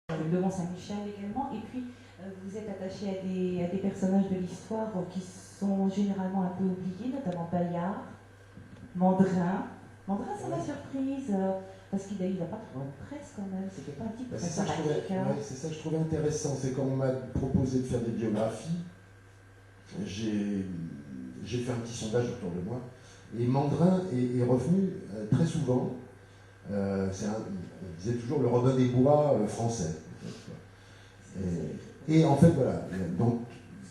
Le Mont-Saint-Michel également, et puis vous êtes attaché à des personnages de l'histoire qui sont généralement un peu oubliés, notamment Bayard, Mandrin. Mandrin, ça m'a surprise, parce qu'il n'a pas trop de presse quand même, c'était pas un type Bah, très c'est ça, sympathique. c'est ça que je trouvais intéressant, c'est quand on m'a proposé de faire des biographies, j'ai fait un petit sondage autour de moi, et Mandrin est revenu très souvent. On disait toujours le Robin des Bois français. Et en fait, voilà. Donc,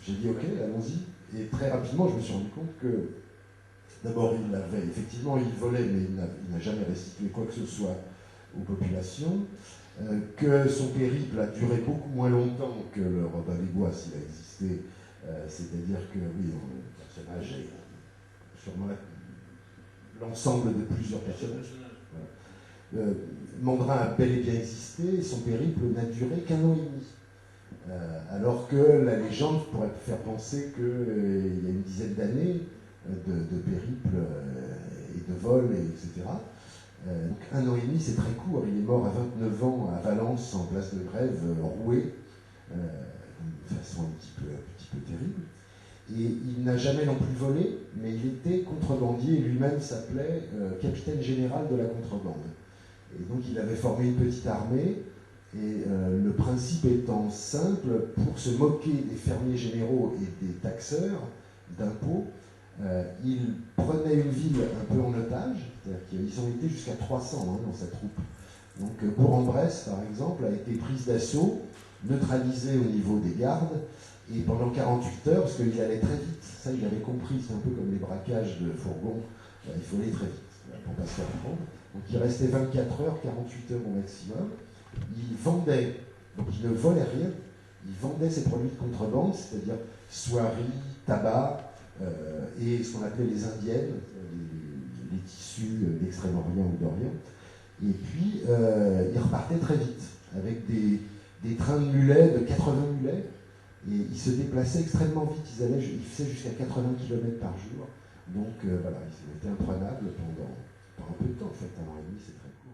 j'ai dit ok, allons-y. Et très rapidement, je me suis rendu compte que, d'abord, effectivement, il volait, mais il n'a jamais restitué quoi que ce soit aux populations. Que son périple a duré beaucoup moins longtemps que le Robin des Bois, s'il a existé. C'est-à-dire que, oui, le personnage est sûrement l'ensemble de plusieurs personnages. Mandrin a bel et bien existé, et son périple n'a duré qu'un an et demi. Alors que la légende pourrait faire penser qu'il y a une dizaine d'années de périple et de vol, etc. Donc un an et demi, c'est très court. Il est mort à 29 ans à Valence, en place de Grève, roué, de façon un petit peu terrible. Et il n'a jamais non plus volé, mais il était contrebandier, et lui-même s'appelait capitaine général de la contrebande. Et donc il avait formé une petite armée, et le principe étant simple, pour se moquer des fermiers généraux et des taxeurs d'impôts, il prenait une ville un peu en otage, c'est-à-dire qu'ils ont été jusqu'à 300 dans sa troupe. Donc Bourg-en-Bresse, par exemple, a été prise d'assaut, neutralisée au niveau des gardes, et pendant 48 heures, parce qu'il allait très vite, ça il avait compris, c'est un peu comme les braquages de fourgons, il faut aller très vite pour ne pas se faire prendre. Donc il restait 24 heures, 48 heures au maximum. Il vendait, donc il ne volait rien, il vendait ses produits de contrebande, c'est-à-dire soieries, tabac, et ce qu'on appelait les indiennes, les tissus d'Extrême-Orient ou d'Orient. Et puis il repartait très vite, avec des trains de mulets, de 80 mulets, et ils se déplaçaient extrêmement vite, ils faisaient jusqu'à 80 km par jour. Donc voilà, ils étaient imprenables pendant un peu de temps, en fait, un an et demi, c'est très court.